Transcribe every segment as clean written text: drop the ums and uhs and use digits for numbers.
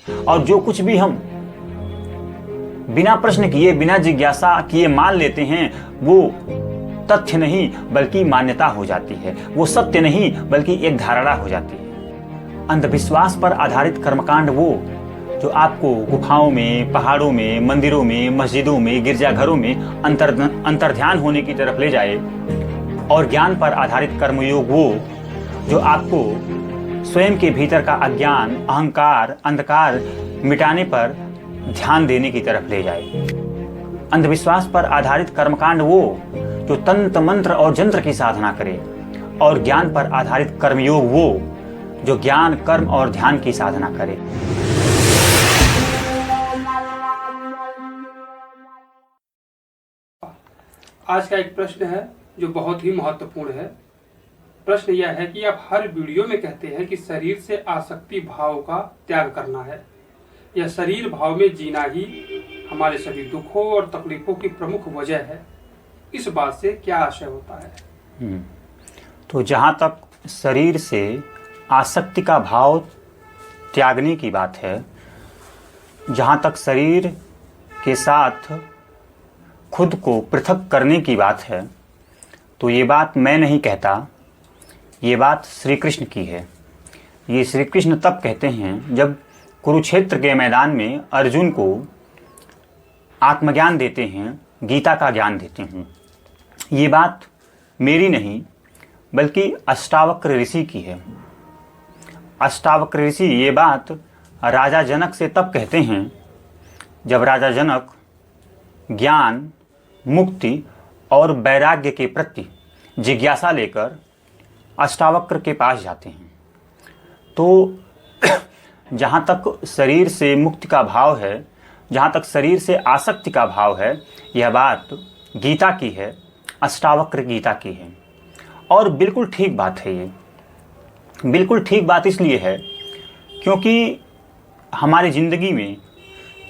और जो कुछ भी हम बिना प्रश्न किए, बिना जिज्ञासा किए मान लेते हैं, वो तथ्य नहीं बल्कि मान्यता हो जाती है। वो सत्य नहीं बल्कि एक धारणा हो जाती है। अंधविश्वास पर आधारित कर्मकांड वो जो आपको गुफाओं में, पहाड़ों में, मंदिरों में, मस्जिदों में, गिरजाघरों में अंतर्ध्यान होने की तरफ ले जाए, और ज्ञान पर आधारित कर्मयोग वो जो आपको स्वयं के भीतर का अज्ञान, अहंकार, अंधकार मिटाने पर ध्यान देने की तरफ ले जाए। अंधविश्वास पर आधारित कर्मकांड वो जो तंत्र मंत्र और जंत्र की साधना करे, और ज्ञान पर आधारित कर्मयोग वो जो ज्ञान, कर्म और ध्यान की साधना करे। आज का एक प्रश्न है जो बहुत ही महत्वपूर्ण है। प्रश्न यह है कि आप हर वीडियो में कहते हैं कि शरीर से आसक्ति भाव का त्याग करना है। यह शरीर भाव में जीना ही हमारे सभी दुखों और तकलीफों की प्रमुख वजह है। इस बात से क्या आशय होता है? तो जहाँ तक शरीर से आसक्ति का भाव त्यागने की बात है, जहाँ तक शरीर के साथ खुद को पृथक करने की बात है, तो ये बात मैं नहीं कहता, ये बात श्री कृष्ण की है। ये श्री कृष्ण तब कहते हैं जब कुरुक्षेत्र के मैदान में अर्जुन को आत्मज्ञान देते हैं, गीता का ज्ञान देते हैं। ये बात मेरी नहीं बल्कि अष्टावक्र ऋषि की है। अष्टावक्र ऋषि ये बात राजा जनक से तब कहते हैं जब राजा जनक ज्ञान, मुक्ति और वैराग्य के प्रति जिज्ञासा लेकर अष्टावक्र के पास जाते हैं। तो जहाँ तक शरीर से मुक्ति का भाव है, जहाँ तक शरीर से आसक्ति का भाव है, यह बात गीता की है, अष्टावक्र गीता की है। और बिल्कुल ठीक बात है। ये बिल्कुल ठीक बात इसलिए है क्योंकि हमारी ज़िंदगी में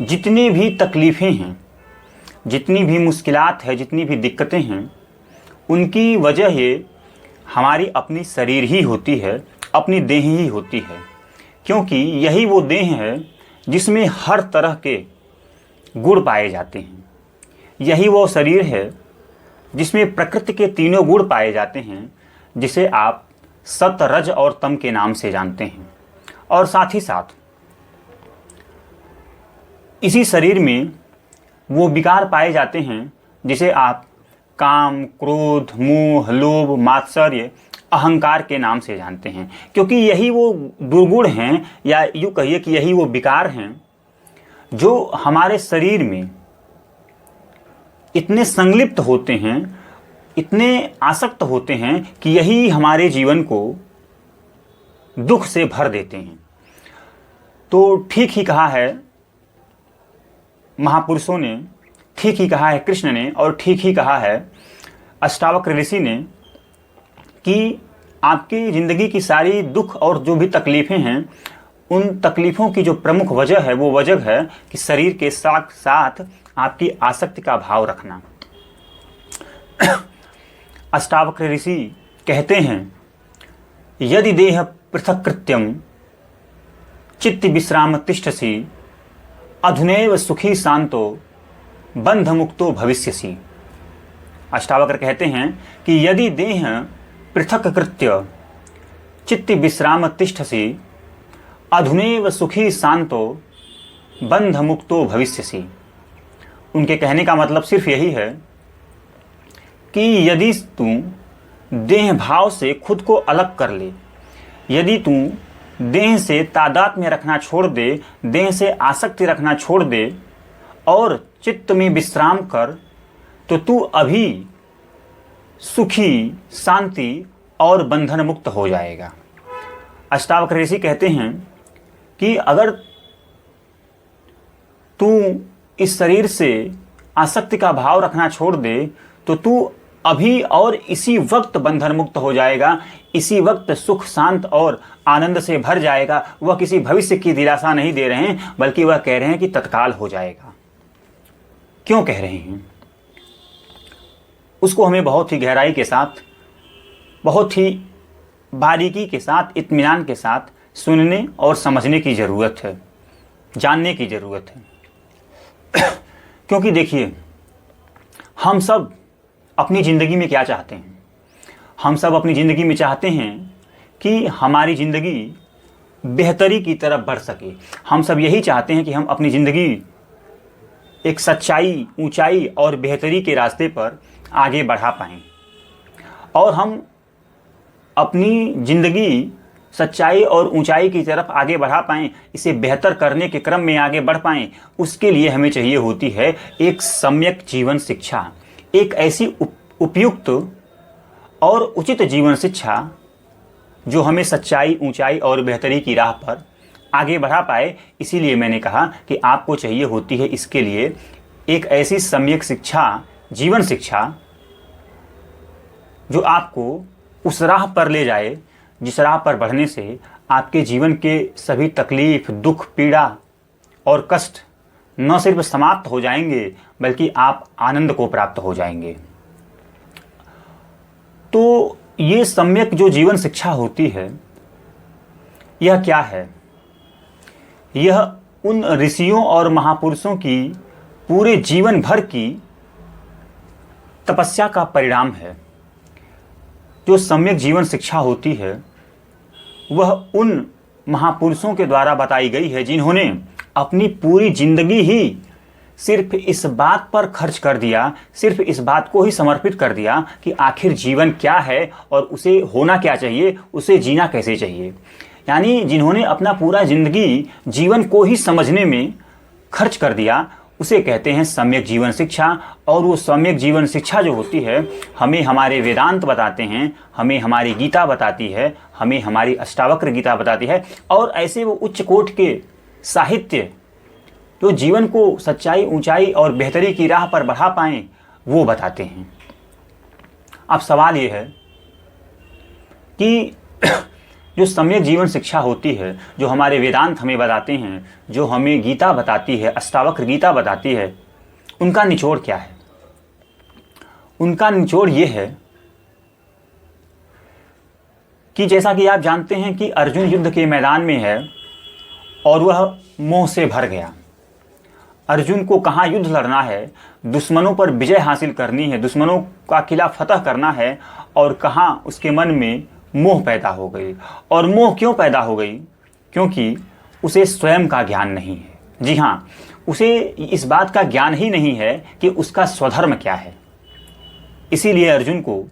जितनी भी तकलीफ़ें हैं, जितनी भी मुश्किलात है, जितनी भी दिक्कतें हैं, उनकी वजह ये हमारी अपनी शरीर ही होती है, अपनी देह ही होती है। क्योंकि यही वो देह है जिसमें हर तरह के गुण पाए जाते हैं। यही वो शरीर है जिसमें प्रकृति के तीनों गुण पाए जाते हैं, जिसे आप सत, रज और तम के नाम से जानते हैं। और साथ ही साथ इसी शरीर में वो विकार पाए जाते हैं जिसे आप काम, क्रोध, मोह, लोभ, मात्सर्य, अहंकार के नाम से जानते हैं। क्योंकि यही वो दुर्गुण हैं, या यूँ कहिए कि यही वो विकार हैं जो हमारे शरीर में इतने संलिप्त होते हैं, इतने आसक्त होते हैं कि यही हमारे जीवन को दुख से भर देते हैं। तो ठीक ही कहा है महापुरुषों ने, ठीक ही कहा है कृष्ण ने, और ठीक ही कहा है अष्टावक्र ऋषि ने कि आपकी ज़िंदगी की सारी दुख और जो भी तकलीफ़ें हैं, उन तकलीफ़ों की जो प्रमुख वजह है वो वजह है कि शरीर के साथ साथ आपकी आसक्ति का भाव रखना। अष्टावक्र ऋषि कहते हैं यदि देह पृथक कृत्यम चित्त विश्राम तिष्ठसि अधुनैव सुखी शांतो बंध मुक्तो भविष्यसि। अष्टावक्र कहते हैं कि यदि देह पृथक कृत्य चित्त विश्राम तिष्ठसि अधुनैव सुखी शांतो बंध मुक्तो भविष्यसि। उनके कहने का मतलब सिर्फ यही है कि यदि तू देह भाव से खुद को अलग कर ले, यदि तू देह से तादात्म्य रखना छोड़ दे, देह से आसक्ति रखना छोड़ दे और चित्त में विश्राम कर, तो तू अभी सुखी, शांति और बंधन मुक्त हो जाएगा। अष्टावक्र ऋषि कहते हैं कि अगर तू इस शरीर से आसक्ति का भाव रखना छोड़ दे तो तू अभी और इसी वक्त बंधन मुक्त हो जाएगा, इसी वक्त सुख, शांत और आनंद से भर जाएगा। वह किसी भविष्य की दिलासा नहीं दे रहे हैं, बल्कि वह कह रहे हैं कि तत्काल हो जाएगा। क्यों कह रहे हैं उसको हमें बहुत ही गहराई के साथ, बहुत ही बारीकी के साथ, इत्मीनान के साथ सुनने और समझने की ज़रूरत है। जानने की ज़रूरत है। क्योंकि देखिए, हम सब अपनी ज़िंदगी में क्या चाहते हैं? हम सब अपनी ज़िंदगी में चाहते हैं कि हमारी ज़िंदगी बेहतरी की तरफ बढ़ सके। हम सब यही चाहते हैं कि हम अपनी ज़िंदगी एक सच्चाई, ऊंचाई और बेहतरी के रास्ते पर आगे बढ़ा पाएँ, और हम अपनी ज़िंदगी सच्चाई और ऊंचाई की तरफ आगे बढ़ा पाएँ, इसे बेहतर करने के क्रम में आगे बढ़ पाएँ। उसके लिए हमें चाहिए होती है एक सम्यक जीवन शिक्षा, एक ऐसी उपयुक्त और उचित जीवन शिक्षा जो हमें सच्चाई, ऊंचाई और बेहतरी की राह पर आगे बढ़ा पाए। इसीलिए मैंने कहा कि आपको चाहिए होती है इसके लिए एक ऐसी सम्यक शिक्षा, जीवन शिक्षा, जो आपको उस राह पर ले जाए जिस राह पर बढ़ने से आपके जीवन के सभी तकलीफ, दुख, पीड़ा और कष्ट न सिर्फ समाप्त हो जाएंगे बल्कि आप आनंद को प्राप्त हो जाएंगे। तो ये सम्यक जो जीवन शिक्षा होती है, यह क्या है? यह उन ऋषियों और महापुरुषों की पूरे जीवन भर की तपस्या का परिणाम है। जो सम्यक जीवन शिक्षा होती है वह उन महापुरुषों के द्वारा बताई गई है जिन्होंने अपनी पूरी जिंदगी ही सिर्फ इस बात पर खर्च कर दिया, सिर्फ इस बात को ही समर्पित कर दिया कि आखिर जीवन क्या है और उसे होना क्या चाहिए, उसे जीना कैसे चाहिए। यानी जिन्होंने अपना पूरा जिंदगी जीवन को ही समझने में खर्च कर दिया, उसे कहते हैं सम्यक जीवन शिक्षा। और वो सम्यक जीवन शिक्षा जो होती है, हमें हमारे वेदांत बताते हैं, हमें हमारी गीता बताती है, हमें हमारी अष्टावक्र गीता बताती है, और ऐसे वो उच्च कोटि के साहित्य जो जीवन को सच्चाई, ऊंचाई और बेहतरी की राह पर बढ़ा पाएं, वो बताते हैं। अब सवाल ये है कि जो सम्यक जीवन शिक्षा होती है, जो हमारे वेदांत हमें बताते हैं, जो हमें गीता बताती है, अष्टावक्र गीता बताती है, उनका निचोड़ क्या है? उनका निचोड़ ये है कि जैसा कि आप जानते हैं कि अर्जुन युद्ध के मैदान में है और वह मोह से भर गया। अर्जुन को कहाँ युद्ध लड़ना है, दुश्मनों पर विजय हासिल करनी है, दुश्मनों का किला फतह करना है, और कहाँ उसके मन में मोह पैदा हो गई। और मोह क्यों पैदा हो गई? क्योंकि उसे स्वयं का ज्ञान नहीं है। जी हाँ, उसे इस बात का ज्ञान ही नहीं है कि उसका स्वधर्म क्या है। इसीलिए अर्जुन को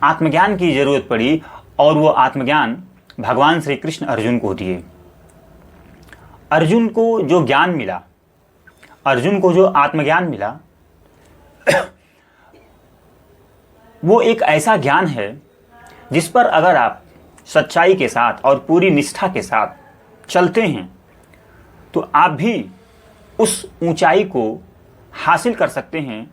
आत्मज्ञान की जरूरत पड़ी, और वो आत्मज्ञान भगवान श्री कृष्ण अर्जुन को दिए। अर्जुन को जो ज्ञान मिला, अर्जुन को जो आत्मज्ञान मिला, वो एक ऐसा ज्ञान है जिस पर अगर आप सच्चाई के साथ और पूरी निष्ठा के साथ चलते हैं तो आप भी उस ऊंचाई को हासिल कर सकते हैं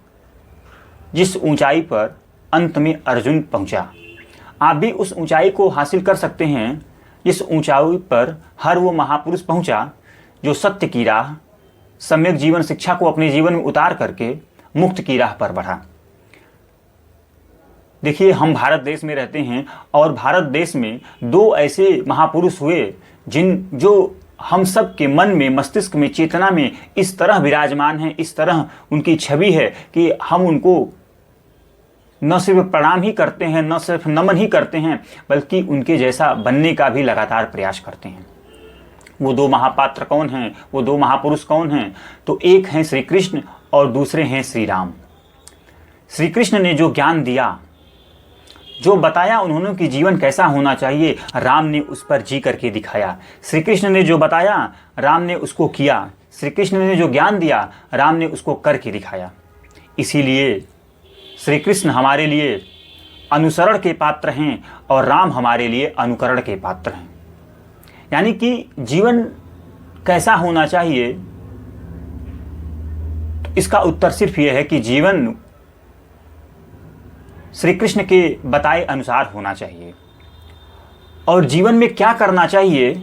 जिस ऊंचाई पर अंत में अर्जुन पहुंचा। आप भी उस ऊंचाई को हासिल कर सकते हैं जिस ऊंचाई पर हर वो महापुरुष पहुंचा जो सत्य की राह, सम्यक जीवन शिक्षा को अपने जीवन में उतार करके मुक्त की राह पर बढ़ा। देखिए, हम भारत देश में रहते हैं और भारत देश में दो ऐसे महापुरुष हुए जो हम सब के मन में, मस्तिष्क में, चेतना में इस तरह विराजमान हैं, इस तरह उनकी छवि है कि हम उनको न सिर्फ प्रणाम ही करते हैं, न सिर्फ नमन ही करते हैं, बल्कि उनके जैसा बनने का भी लगातार प्रयास करते हैं। वो दो महापात्र कौन हैं? वो दो महापुरुष कौन हैं? तो एक हैं श्री कृष्ण और दूसरे हैं श्री राम। श्री कृष्ण ने जो ज्ञान दिया, जो बताया उन्होंने कि जीवन कैसा होना चाहिए, राम ने उस पर जी करके दिखाया। श्री कृष्ण ने जो बताया, राम ने उसको किया। श्री कृष्ण ने जो ज्ञान दिया, राम ने उसको करके दिखाया। इसीलिए श्री कृष्ण हमारे लिए अनुसरण के पात्र हैं और राम हमारे लिए अनुकरण के पात्र हैं। यानी कि जीवन कैसा होना चाहिए, इसका उत्तर सिर्फ यह है कि जीवन श्री कृष्ण के बताए अनुसार होना चाहिए। और जीवन में क्या करना चाहिए,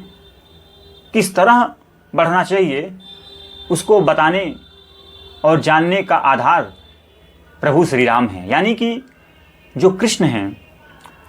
किस तरह बढ़ना चाहिए, उसको बताने और जानने का आधार प्रभु श्री राम हैं। यानी कि जो कृष्ण हैं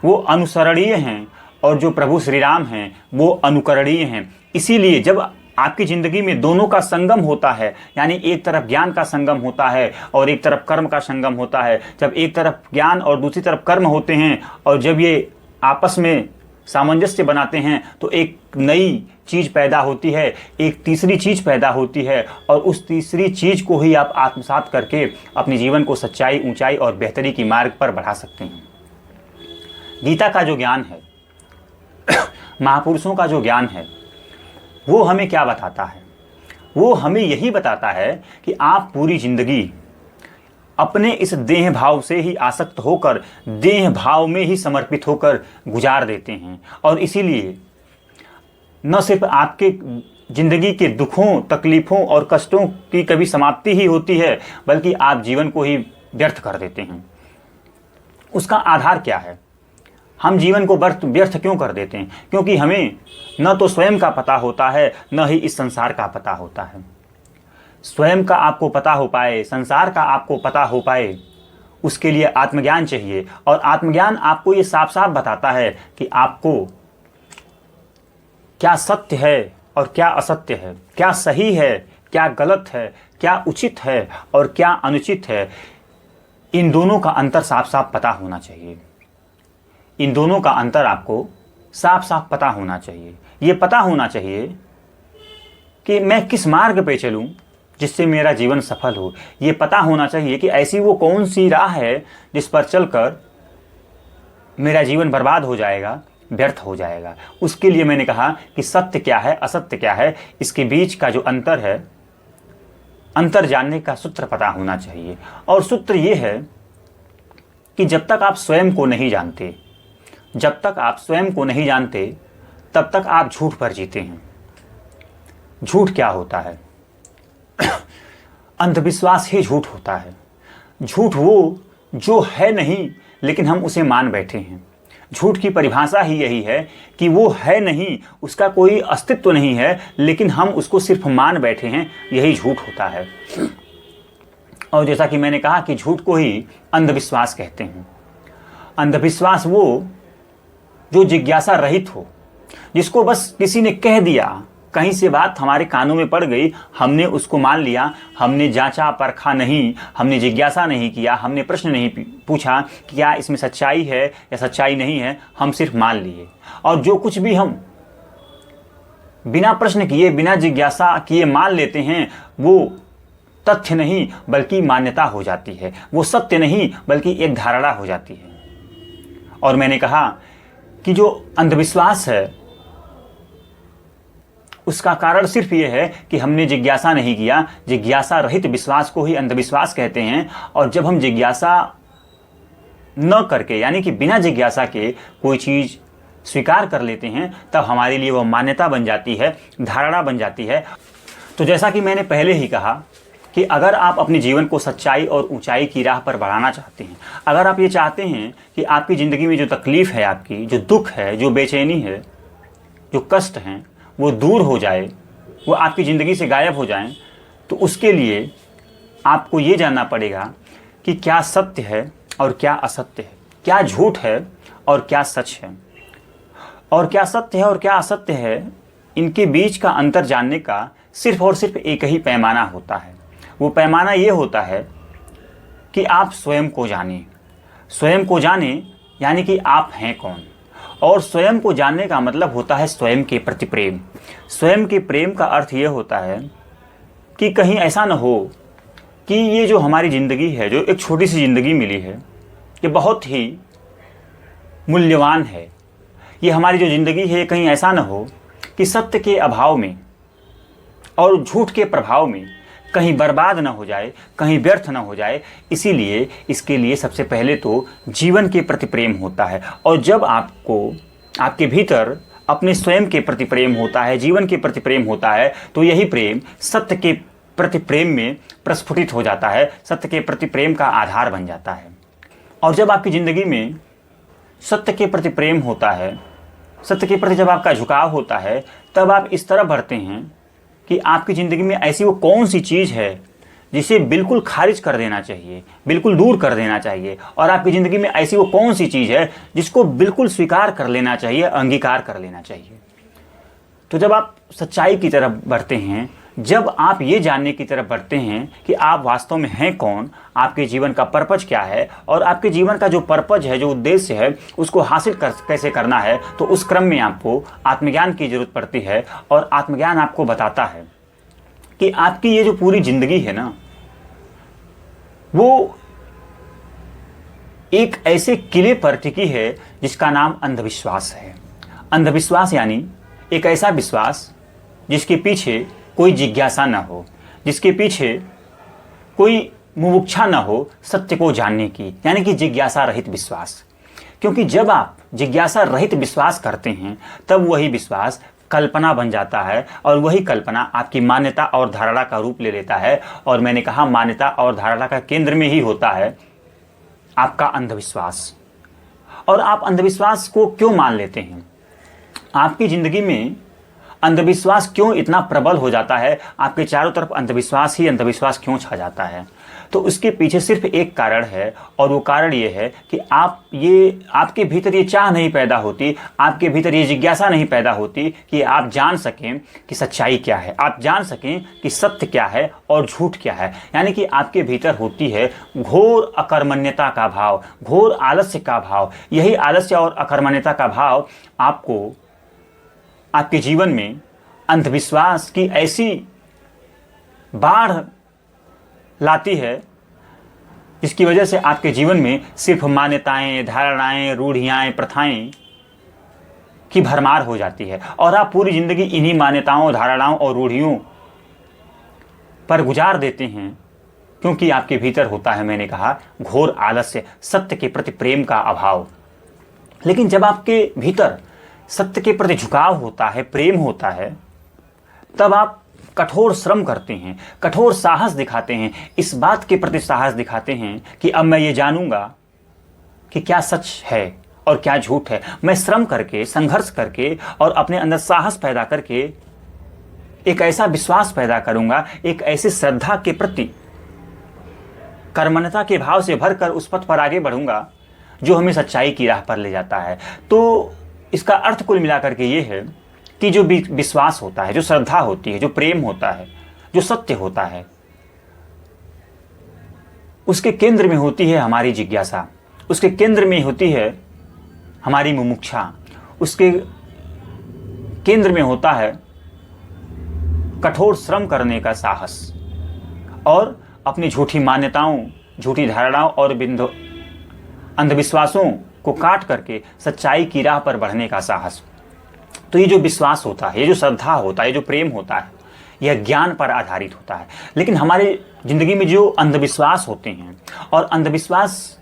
वो अनुसरणीय हैं और जो प्रभु श्री राम हैं वो अनुकरणीय हैं। इसीलिए जब आपकी ज़िंदगी में दोनों का संगम होता है, यानी एक तरफ ज्ञान का संगम होता है और एक तरफ कर्म का संगम होता है। जब एक तरफ ज्ञान और दूसरी तरफ कर्म होते हैं और जब ये आपस में सामंजस्य बनाते हैं तो एक नई चीज़ पैदा होती है, एक तीसरी चीज़ पैदा होती है और उस तीसरी चीज़ को ही आप आत्मसात करके अपने जीवन को सच्चाई, ऊंचाई और बेहतरी की मार्ग पर बढ़ा सकते हैं। गीता का जो ज्ञान है, महापुरुषों का जो ज्ञान है, वो हमें क्या बताता है? वो हमें यही बताता है कि आप पूरी ज़िंदगी अपने इस देह भाव से ही आसक्त होकर, देह भाव में ही समर्पित होकर गुजार देते हैं और इसीलिए न सिर्फ आपके ज़िंदगी के दुखों, तकलीफ़ों और कष्टों की कभी समाप्ति ही होती है, बल्कि आप जीवन को ही व्यर्थ कर देते हैं। उसका आधार क्या है? हम जीवन को व्यर्थ क्यों कर देते हैं? क्योंकि हमें न तो स्वयं का पता होता है, न ही इस संसार का पता होता है। स्वयं का आपको पता हो पाए, संसार का आपको पता हो पाए, उसके लिए आत्मज्ञान चाहिए और आत्मज्ञान आपको ये साफ साफ बताता है कि आपको क्या सत्य है और क्या असत्य है, क्या सही है, क्या गलत है, क्या उचित है और क्या अनुचित है। इन दोनों का अंतर साफ साफ पता होना चाहिए। इन दोनों का अंतर आपको साफ साफ पता होना चाहिए। ये पता होना चाहिए कि मैं किस मार्ग पे चलूं जिससे मेरा जीवन सफल हो। ये पता होना चाहिए कि ऐसी वो कौन सी राह है जिस पर चलकर मेरा जीवन बर्बाद हो जाएगा, व्यर्थ हो जाएगा। उसके लिए मैंने कहा कि सत्य क्या है, असत्य क्या है, इसके बीच का जो अंतर है, अंतर जानने का सूत्र पता होना चाहिए। और सूत्र ये है कि जब तक आप स्वयं को नहीं जानते, जब तक आप स्वयं को नहीं जानते, तब तक आप झूठ पर जीते हैं। झूठ क्या होता है? अंधविश्वास ही झूठ होता है। झूठ वो जो है नहीं लेकिन हम उसे मान बैठे हैं। झूठ की परिभाषा ही यही है कि वो है नहीं, उसका कोई अस्तित्व नहीं है, लेकिन हम उसको सिर्फ मान बैठे हैं। यही झूठ होता है। और जैसा कि मैंने कहा कि झूठ को ही अंधविश्वास कहते हैं। अंधविश्वास वो जो जिज्ञासा रहित हो, जिसको बस किसी ने कह दिया, कहीं से बात हमारे कानों में पड़ गई, हमने उसको मान लिया, हमने जांचा परखा नहीं, हमने जिज्ञासा नहीं किया, हमने प्रश्न नहीं पूछा कि क्या इसमें सच्चाई है या सच्चाई नहीं है, हम सिर्फ मान लिए। और जो कुछ भी हम बिना प्रश्न किए, बिना जिज्ञासा किए मान लेते हैं, वो तथ्य नहीं बल्कि मान्यता हो जाती है। वो सत्य नहीं बल्कि एक धारणा हो जाती है। और मैंने कहा कि जो अंधविश्वास है उसका कारण सिर्फ ये है कि हमने जिज्ञासा नहीं किया। जिज्ञासा रहित विश्वास को ही अंधविश्वास कहते हैं। और जब हम जिज्ञासा न करके, यानी कि बिना जिज्ञासा के कोई चीज़ स्वीकार कर लेते हैं, तब हमारे लिए वह मान्यता बन जाती है, धारणा बन जाती है। तो जैसा कि मैंने पहले ही कहा कि अगर आप अपने जीवन को सच्चाई और ऊंचाई की राह पर बढ़ाना चाहते हैं, अगर आप ये चाहते हैं कि आपकी ज़िंदगी में जो तकलीफ़ है, आपकी जो दुख है, जो बेचैनी है, जो कष्ट हैं, वो दूर हो जाए, वो आपकी ज़िंदगी से गायब हो जाएं, तो उसके लिए आपको ये जानना पड़ेगा कि क्या सत्य है और क्या असत्य है, क्या झूठ है और क्या सच है। और क्या सत्य है और क्या असत्य है, इनके बीच का अंतर जानने का सिर्फ और सिर्फ एक ही पैमाना होता है। वो पैमाना ये होता है कि आप स्वयं को जानें। स्वयं को जानें यानी कि आप हैं कौन। और स्वयं को जानने का मतलब होता है स्वयं के प्रति प्रेम। स्वयं के प्रेम का अर्थ ये होता है कि कहीं ऐसा न हो कि ये जो हमारी ज़िंदगी है, जो एक छोटी सी ज़िंदगी मिली है, ये बहुत ही मूल्यवान है। ये हमारी जो ज़िंदगी है, कहीं ऐसा न हो कि सत्य के अभाव में और झूठ के प्रभाव में कहीं बर्बाद ना हो जाए, कहीं व्यर्थ ना हो जाए। इसीलिए इसके लिए सबसे पहले तो जीवन के प्रति प्रेम होता है। और जब आपको आपके भीतर अपने स्वयं के प्रति प्रेम होता है, जीवन के प्रति प्रेम होता है, तो यही प्रेम सत्य के प्रति प्रेम में प्रस्फुटित हो जाता है, सत्य के प्रति प्रेम का आधार बन जाता है। और जब आपकी ज़िंदगी में सत्य के प्रति प्रेम होता है, सत्य के प्रति जब आपका झुकाव होता है, तब आप इस तरह बढ़ते हैं कि आपकी ज़िंदगी में ऐसी वो कौन सी चीज़ है जिसे बिल्कुल खारिज कर देना चाहिए, बिल्कुल दूर कर देना चाहिए। और आपकी ज़िंदगी में ऐसी वो कौन सी चीज़ है जिसको बिल्कुल स्वीकार कर लेना चाहिए, अंगीकार कर लेना चाहिए। तो जब आप सच्चाई की तरफ बढ़ते हैं, जब आप ये जानने की तरफ बढ़ते हैं कि आप वास्तव में हैं कौन, आपके जीवन का पर्पज क्या है, और आपके जीवन का जो पर्पज है, जो उद्देश्य है, उसको हासिल कैसे करना है, तो उस क्रम में आपको आत्मज्ञान की जरूरत पड़ती है। और आत्मज्ञान आपको बताता है कि आपकी ये जो पूरी जिंदगी है ना, वो एक ऐसे किले पर टिकी है जिसका नाम अंधविश्वास है। अंधविश्वास यानी एक ऐसा विश्वास जिसके पीछे कोई जिज्ञासा न हो, जिसके पीछे कोई मुमुक्षा न हो सत्य को जानने की, यानी कि जिज्ञासा रहित विश्वास। क्योंकि जब आप जिज्ञासा रहित विश्वास करते हैं तब वही विश्वास कल्पना बन जाता है, और वही कल्पना आपकी मान्यता और धारणा का रूप ले लेता है। और मैंने कहा, मान्यता और धारणा का केंद्र में ही होता है आपका अंधविश्वास। और आप अंधविश्वास को क्यों मान लेते हैं? आपकी जिंदगी में अंधविश्वास क्यों इतना प्रबल हो जाता है? आपके चारों तरफ अंधविश्वास ही अंधविश्वास क्यों छा जाता है? तो उसके पीछे सिर्फ एक कारण है, और वो कारण ये है कि आपके भीतर ये चाह नहीं पैदा होती, आपके भीतर ये जिज्ञासा नहीं पैदा होती कि आप जान सकें कि सच्चाई क्या है, आप जान सकें कि सत्य क्या है और झूठ क्या है। यानी कि आपके भीतर होती है घोर अकर्मण्यता का भाव, घोर आलस्य का भाव। यही आलस्य और अकर्मण्यता का भाव आपको आपके जीवन में अंधविश्वास की ऐसी बाढ़ लाती है जिसकी वजह से आपके जीवन में सिर्फ मान्यताएं, धारणाएं, रूढ़ियाएं, प्रथाएं की भरमार हो जाती है, और आप पूरी जिंदगी इन्हीं मान्यताओं, धारणाओं और रूढ़ियों पर गुजार देते हैं, क्योंकि आपके भीतर होता है, मैंने कहा, घोर आलस्य, सत्य के प्रति प्रेम का अभाव। लेकिन जब आपके भीतर सत्य के प्रति झुकाव होता है, प्रेम होता है, तब आप कठोर श्रम करते हैं, कठोर साहस दिखाते हैं, इस बात के प्रति साहस दिखाते हैं कि अब मैं ये जानूंगा कि क्या सच है और क्या झूठ है। मैं श्रम करके, संघर्ष करके और अपने अंदर साहस पैदा करके एक ऐसा विश्वास पैदा करूंगा, एक ऐसी श्रद्धा के प्रति कर्मण्यता के भाव से भरकर उस पथ पर आगे बढ़ूंगा जो हमें सच्चाई की राह पर ले जाता है। तो इसका अर्थ कुल मिलाकर के ये है कि जो विश्वास होता है, जो श्रद्धा होती है, जो प्रेम होता है, जो सत्य होता है, उसके केंद्र में होती है हमारी जिज्ञासा, उसके केंद्र में होती है हमारी मुमुक्षा, उसके केंद्र में होता है कठोर श्रम करने का साहस, और अपनी झूठी मान्यताओं, झूठी धारणाओं और अंधविश्वासों को काट करके सच्चाई की राह पर बढ़ने का साहस। तो ये जो विश्वास होता है, ये जो श्रद्धा होता है, ये जो प्रेम होता है, यह ज्ञान पर आधारित होता है। लेकिन हमारे जिंदगी में जो अंधविश्वास होते हैं, और अंधविश्वास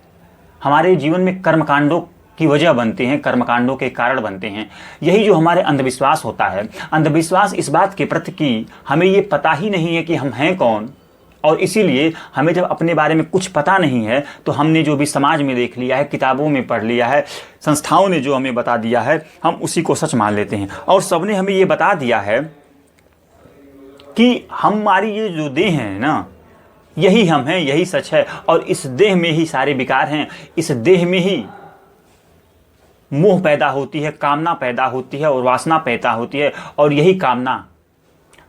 हमारे जीवन में कर्मकांडों की वजह बनते हैं, कर्मकांडों के कारण बनते हैं। यही जो हमारे अंधविश्वास होता है, अंधविश्वास इस बात के प्रति कि हमें ये पता ही नहीं है कि हम हैं कौन, और इसीलिए हमें जब अपने बारे में कुछ पता नहीं है तो हमने जो भी समाज में देख लिया है, किताबों में पढ़ लिया है, संस्थाओं ने जो हमें बता दिया है, हम उसी को सच मान लेते हैं। और सबने हमें ये बता दिया है कि हमारी ये जो देह है ना, यही हम हैं, यही सच है, और इस देह में ही सारे विकार हैं, इस देह में ही मोह पैदा होती है, कामना पैदा होती है और वासना पैदा होती है, और यही कामना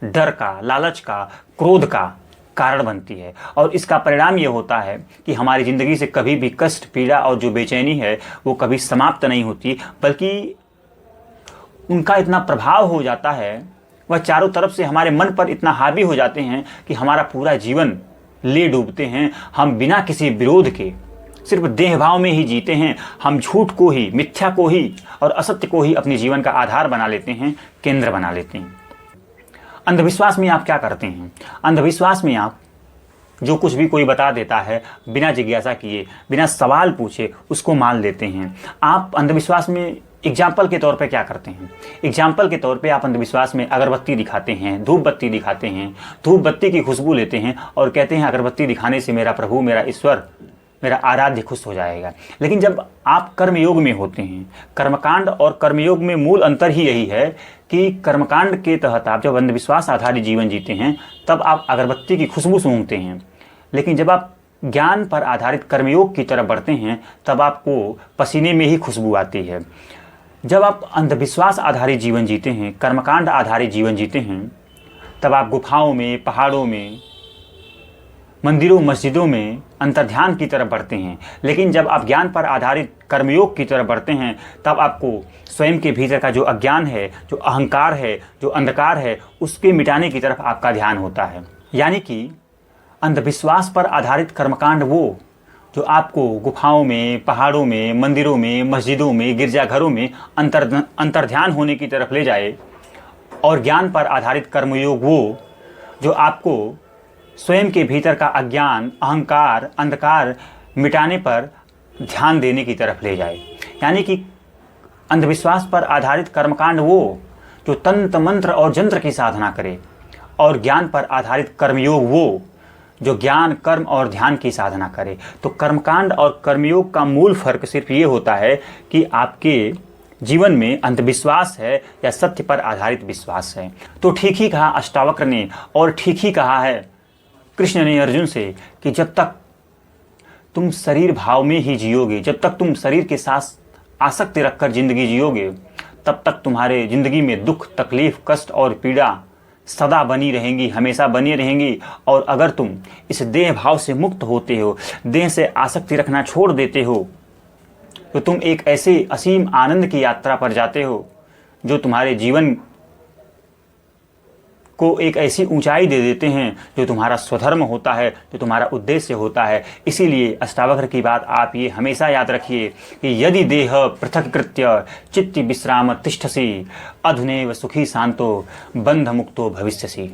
डर का, लालच का, क्रोध का कारण बनती है। और इसका परिणाम ये होता है कि हमारी ज़िंदगी से कभी भी कष्ट, पीड़ा और जो बेचैनी है वो कभी समाप्त नहीं होती, बल्कि उनका इतना प्रभाव हो जाता है, वह चारों तरफ से हमारे मन पर इतना हावी हो जाते हैं कि हमारा पूरा जीवन ले डूबते हैं। हम बिना किसी विरोध के सिर्फ देह भाव में ही जीते हैं। हम झूठ को ही, मिथ्या को ही और असत्य को ही अपने जीवन का आधार बना लेते हैं, केंद्र बना लेते हैं। अंधविश्वास में आप क्या करते हैं? अंधविश्वास में आप जो कुछ भी कोई बता देता है, बिना जिज्ञासा किए, बिना सवाल पूछे उसको मान लेते हैं। आप अंधविश्वास में एग्जाम्पल के तौर पे क्या करते हैं? एग्जाम्पल के तौर पे आप अंधविश्वास में अगरबत्ती दिखाते हैं, धूप बत्ती दिखाते हैं, धूप बत्ती की खुशबू लेते हैं और कहते हैं अगरबत्ती दिखाने से मेरा प्रभु, मेरा ईश्वर, मेरा आराध्य खुश हो जाएगा। लेकिन जब आप कर्मयोग में होते हैं, कर्मकांड और कर्मयोग में मूल अंतर ही यही है कि कर्मकांड के तहत आप जब अंधविश्वास आधारित जीवन जीते हैं तब आप अगरबत्ती की खुशबू सूंघते हैं, लेकिन जब आप ज्ञान पर आधारित कर्मयोग की तरफ बढ़ते हैं तब आपको पसीने में ही खुशबू आती है। जब आप अंधविश्वास आधारित जीवन जीते हैं, कर्मकांड आधारित जीवन जीते हैं, तब आप गुफाओं में, पहाड़ों में, मंदिरों मस्जिदों में अंतर्ध्यान की तरफ बढ़ते हैं। लेकिन जब आप ज्ञान पर आधारित कर्मयोग की तरफ बढ़ते हैं, तब आपको स्वयं के भीतर का जो अज्ञान है, जो अहंकार है, जो अंधकार है, उसके मिटाने की तरफ आपका ध्यान होता है। यानी कि अंधविश्वास पर आधारित कर्मकांड वो जो आपको गुफाओं में, पहाड़ों में, मंदिरों में, मस्जिदों में, गिरजाघरों में अंतर्ध्यान होने की तरफ ले जाए, और ज्ञान पर आधारित कर्मयोग वो जो आपको स्वयं के भीतर का अज्ञान, अहंकार, अंधकार मिटाने पर ध्यान देने की तरफ ले जाए। यानी कि अंधविश्वास पर आधारित कर्मकांड वो जो तंत्र मंत्र और जंत्र की साधना करे, और ज्ञान पर आधारित कर्मयोग वो जो ज्ञान, कर्म और ध्यान की साधना करे। तो कर्मकांड और कर्मयोग का मूल फर्क सिर्फ ये होता है कि आपके जीवन में अंधविश्वास है या सत्य पर आधारित विश्वास है। तो ठीक ही कहा अष्टावक्र ने, और ठीक ही कहा है कृष्ण ने अर्जुन से कि जब तक तुम शरीर भाव में ही जियोगे, जब तक तुम शरीर के साथ आसक्ति रखकर जिंदगी जियोगे, तब तक तुम्हारे जिंदगी में दुख, तकलीफ, कष्ट और पीड़ा सदा बनी रहेंगी, हमेशा बनी रहेंगी। और अगर तुम इस देह भाव से मुक्त होते हो, देह से आसक्ति रखना छोड़ देते हो, तो तुम एक ऐसे असीम आनंद की यात्रा पर जाते हो जो तुम्हारे जीवन को एक ऐसी ऊंचाई दे देते हैं जो तुम्हारा स्वधर्म होता है, जो तुम्हारा उद्देश्य होता है। इसीलिए अष्टावक्र की बात आप ये हमेशा याद रखिए कि यदि देह पृथक्कृत्य चित्त विश्राम तिष्ठसि, अधुनैव सुखी शांतो बंध मुक्तो भविष्यसि।